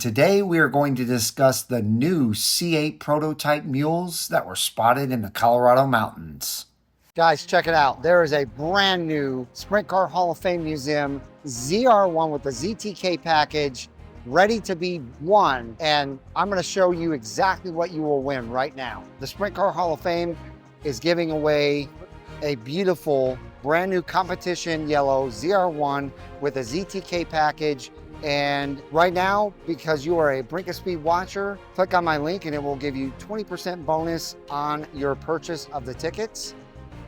Today we are going to discuss the new C8 prototype mules that were spotted in the Colorado mountains. Guys, check it out. There is a brand new Sprint Car Hall of Fame Museum ZR1 with the ZTK package ready to be won. And I'm going to show you exactly what you will win right now. The Sprint Car Hall of Fame is giving away a beautiful brand new competition yellow ZR1 with a ZTK package. And right now, because you are a Brink of Speed watcher, click on my link and it will give you 20% bonus on your purchase of the tickets.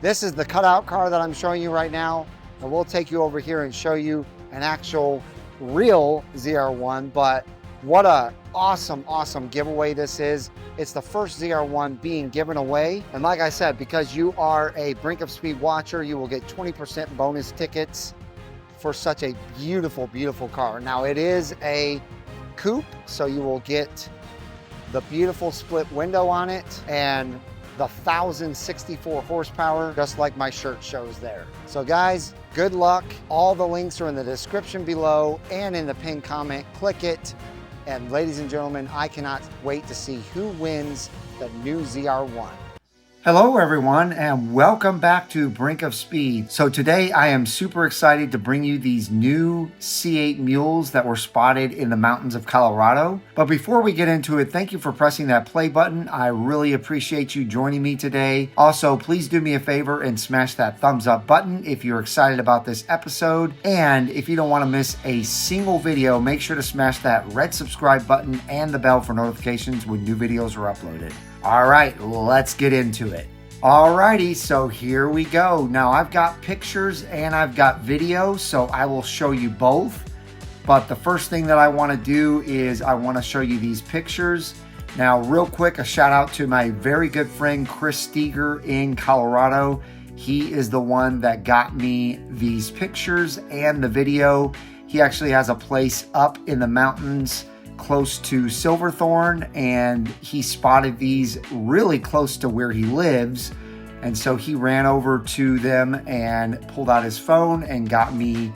This is the cutout car that I'm showing you right now, and we'll take you over here and show you an actual real ZR1, but what a awesome giveaway this is. It's the first ZR1 being given away. And like I said, because you are a Brink of Speed watcher, you will get 20% bonus tickets for such a beautiful car. Now it is a coupe, so you will get the beautiful split window on it and the 1,064 horsepower, just like my shirt shows there. So guys, good luck. All the links are in the description below and in the pinned comment. Click it. And ladies and gentlemen, I cannot wait to see who wins the new ZR1. Hello everyone and welcome back to Brink of Speed. So today I am super excited to bring you these new C8 mules that were spotted in the mountains of Colorado. But before we get into it, thank you for pressing that play button. I really appreciate you joining me today. Also, please do me a favor and smash that thumbs up button if you're excited about this episode. And if you don't want to miss a single video, make sure to smash that red subscribe button and the bell for notifications when new videos are uploaded. All right, let's get into it. Alrighty, so here we go. Now I've got pictures and I've got video, so I will show you both. But the first thing that I want to do is I want to show you these pictures. Now real quick, a shout out to my very good friend Chris Steger in Colorado. He is the one that got me these pictures and the video. He actually has a place up in the mountains close to Silverthorne, and he spotted these really close to where he lives, and so he ran over to them and pulled out his phone and got me,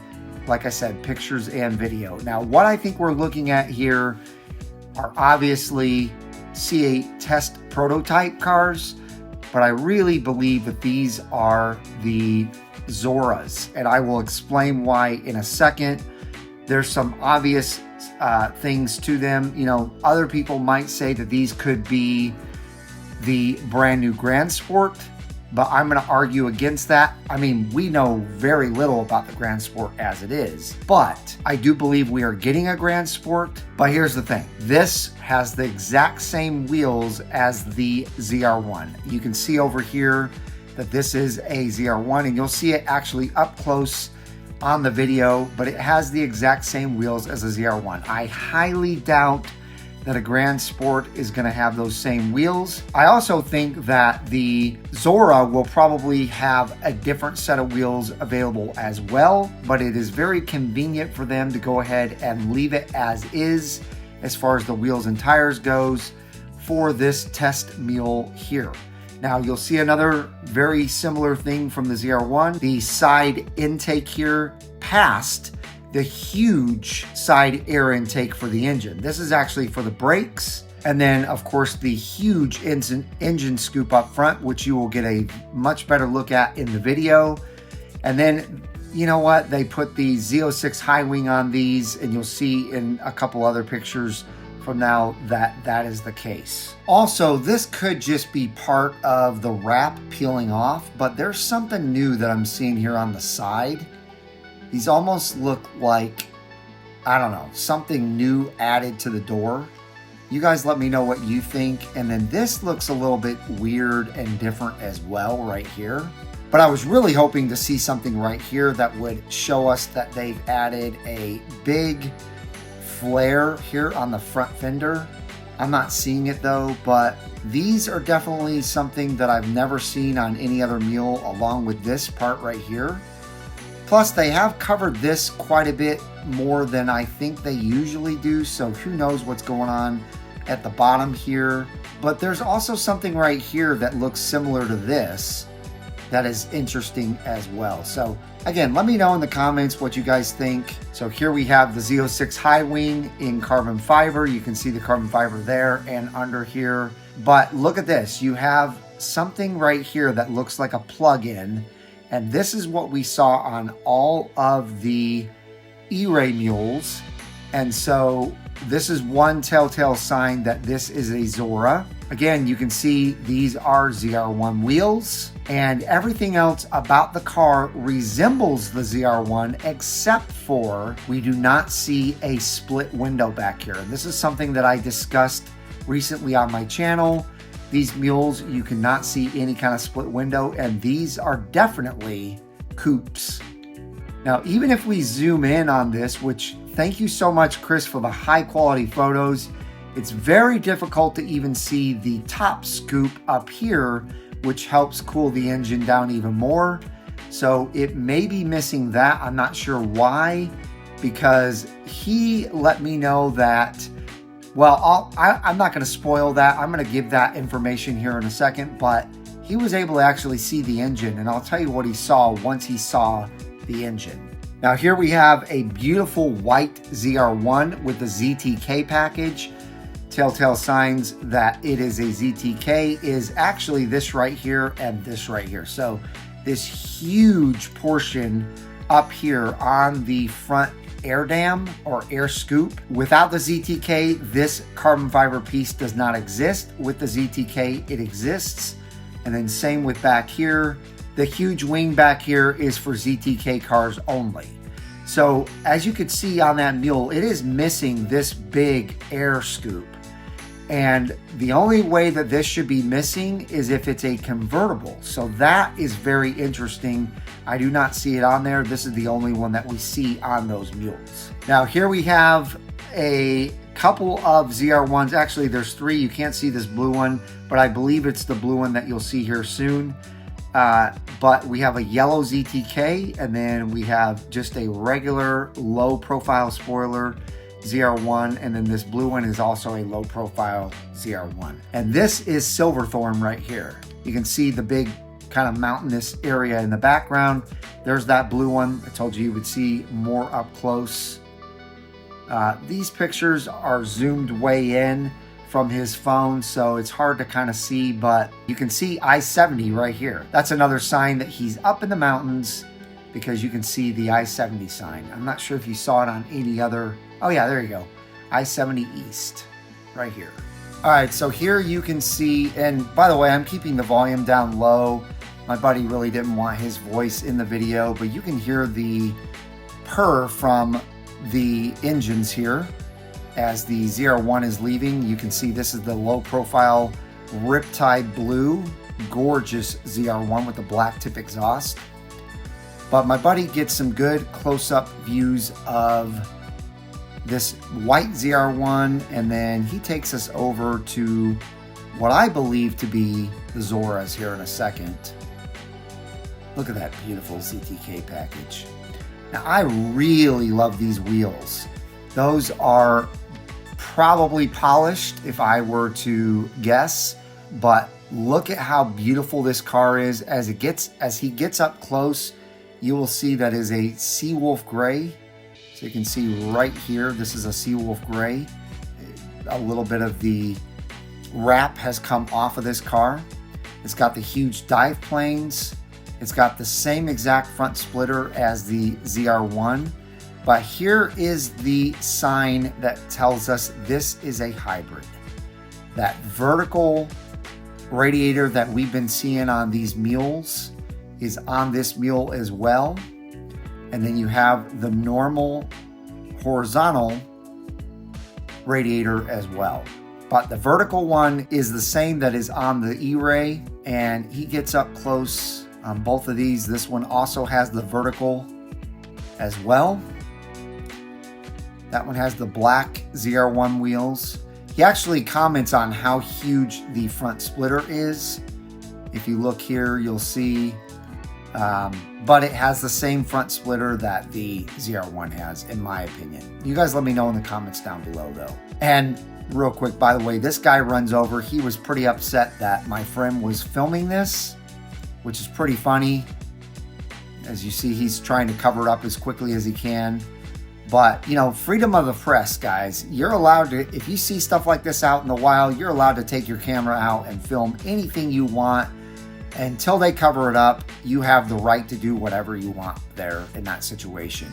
like I said, pictures and video. Now what I think we're looking at here are obviously C8 test prototype cars, but I really believe that these are the Zoras, and I will explain why in a second. There's some obvious things to them. You know, other people might say that these could be the brand new Grand Sport, but I'm going to argue against that. I mean, we know very little about the Grand Sport as it is, but I do believe we are getting a Grand Sport. But here's the thing. This has the exact same wheels as the ZR1. You can see over here that this is a ZR1, and you'll see it actually up close on the video, but it has the exact same wheels as a ZR1. I highly doubt that a Grand Sport is going to have those same wheels. I also think that the Zora will probably have a different set of wheels available as well, but it is very convenient for them to go ahead and leave it as is as far as the wheels and tires goes for this test mule here. Now you'll see another very similar thing from the ZR1. The side intake here passed the huge side air intake for the engine. This is actually for the brakes. And then of course the huge engine scoop up front, which you will get a much better look at in the video. And then, you know what? They put the Z06 high wing on these, and you'll see in a couple other pictures from now that is the case. Also, this could just be part of the wrap peeling off, but there's something new that I'm seeing here on the side. These almost look like, I don't know, something new added to the door. You guys let me know what you think. And then this looks a little bit weird and different as well right here. But I was really hoping to see something right here that would show us that they've added a big flare here on the front fender. I'm not seeing it though, but these are definitely something that I've never seen on any other mule along with this part right here. Plus they have covered this quite a bit more than I think they usually do, so who knows what's going on at the bottom here. But there's also something right here that looks similar to this, that is interesting as well. So again, let me know in the comments what you guys think. So here we have the Z06 high wing in carbon fiber. You can see the carbon fiber there and under here. But look at this, you have something right here that looks like a plug-in. And this is what we saw on all of the E-Ray mules. And so this is one telltale sign that this is a Zora. Again, you can see these are ZR1 wheels, and everything else about the car resembles the ZR1 except for we do not see a split window back here. And this is something that I discussed recently on my channel. These mules, you cannot see any kind of split window, and these are definitely coupes. Now, even if we zoom in on this, which thank you so much, Chris, for the high quality photos, it's very difficult to even see the top scoop up here, which helps cool the engine down even more. So it may be missing that. I'm not sure why, because he let me know that, well, I'm not going to spoil that. I'm going to give that information here in a second, but he was able to actually see the engine, and I'll tell you what he saw once he saw the engine. Now here we have a beautiful white ZR1 with the ZTK package. Telltale signs that it is a ZTK is actually this right here and this right here. So this huge portion up here on the front air dam or air scoop. Without the ZTK, this carbon fiber piece does not exist. With the ZTK, it exists. And then same with back here. The huge wing back here is for ZTK cars only. So as you could see on that mule, it is missing this big air scoop. And the only way that this should be missing is if it's a convertible. So that is very interesting. I do not see it on there. This is the only one that we see on those mules. Now here we have a couple of ZR1s. Actually, there's three. You can't see this blue one, but I believe it's the blue one that you'll see here soon. But we have a yellow ZTK, and then we have just a regular low profile spoiler ZR1, and then this blue one is also a low profile ZR1. And this is Silverthorn right here. You can see the big kind of mountainous area in the background. There's that blue one. I told you would see more up close. These pictures are zoomed way in from his phone, so it's hard to kind of see, but you can see I-70 right here. That's another sign that he's up in the mountains, because you can see the I-70 sign. I'm not sure if you saw it on any other. Oh yeah, there you go. I-70 East, right here. All right, so here you can see, and by the way, I'm keeping the volume down low. My buddy really didn't want his voice in the video, but you can hear the purr from the engines here as the ZR1 is leaving. You can see this is the low profile Riptide Blue, gorgeous ZR1 with the black tip exhaust. But my buddy gets some good close-up views of this white ZR1, and then he takes us over to what I believe to be the Zoras here in a second. Look at that beautiful ZTK package. Now I really love these wheels. Those are probably polished if I were to guess, but look at how beautiful this car is. As he gets up close, you will see that is a Seawolf Gray. So you can see right here, this is a Seawolf Gray. A little bit of the wrap has come off of this car. It's got the huge dive planes. It's got the same exact front splitter as the ZR1. But here is the sign that tells us this is a hybrid. That vertical radiator that we've been seeing on these mules is on this mule as well. And then you have the normal horizontal radiator as well. But the vertical one is the same that is on the E-Ray, and he gets up close on both of these. This one also has the vertical as well. That one has the black ZR1 wheels. He actually comments on how huge the front splitter is. If you look here, you'll see, but it has the same front splitter that the ZR1 has, in my opinion. You guys let me know in the comments down below though. And real quick, by the way, this guy runs over. He was pretty upset that my friend was filming this which is pretty funny. As you see, he's trying to cover it up as quickly as he can. But, you know, freedom of the press, guys. You're allowed to, if you see stuff like this out in the wild, you're allowed to take your camera out and film anything you want. Until they cover it up, you have the right to do whatever you want there in that situation.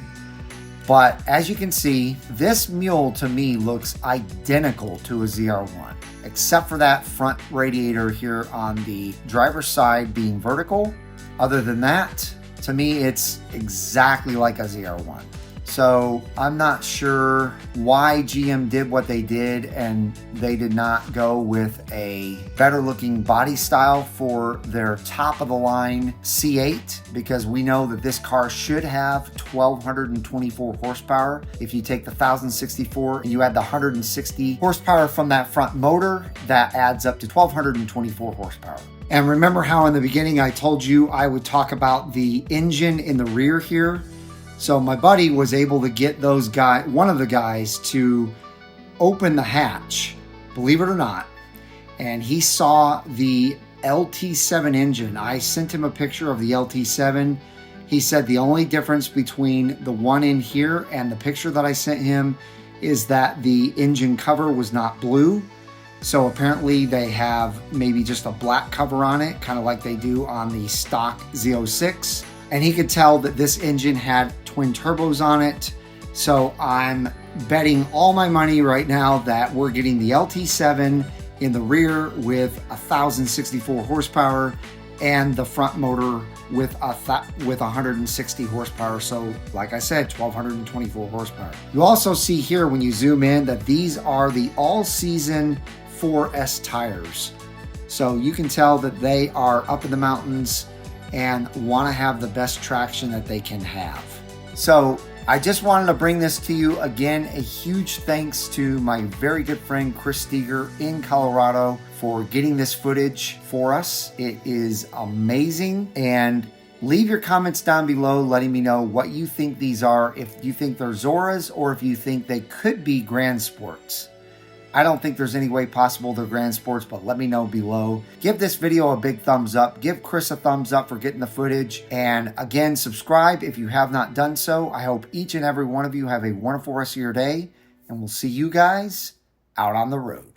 But as you can see, this mule to me looks identical to a ZR1, except for that front radiator here on the driver's side being vertical. Other than that, to me, it's exactly like a ZR1. So I'm not sure why GM did what they did and they did not go with a better looking body style for their top of the line C8, because we know that this car should have 1,224 horsepower. If you take the 1,064 and you add the 160 horsepower from that front motor, that adds up to 1,224 horsepower. And remember how in the beginning I told you I would talk about the engine in the rear here? So my buddy was able to get one of the guys to open the hatch, believe it or not, and he saw the LT7 engine. I sent him a picture of the LT7. He said the only difference between the one in here and the picture that I sent him is that the engine cover was not blue. So apparently they have maybe just a black cover on it, kind of like they do on the stock Z06. And he could tell that this engine had twin turbos on it. So I'm betting all my money right now that we're getting the LT7 in the rear with 1,064 horsepower and the front motor with 160 horsepower. So like I said, 1,224 horsepower. You also see here when you zoom in that these are the all-season 4S tires. So you can tell that they are up in the mountains and want to have the best traction that they can have. So I just wanted to bring this to you again. A huge thanks to my very good friend Chris Steger in Colorado for getting this footage for us. It is amazing. And leave your comments down below letting me know what you think these are, if you think they're Zoras or if you think they could be Grand Sports. I don't think there's any way possible they're Grand Sports, but let me know below. Give this video a big thumbs up. Give Chris a thumbs up for getting the footage. And again, subscribe if you have not done so. I hope each and every one of you have a wonderful rest of your day, and we'll see you guys out on the road.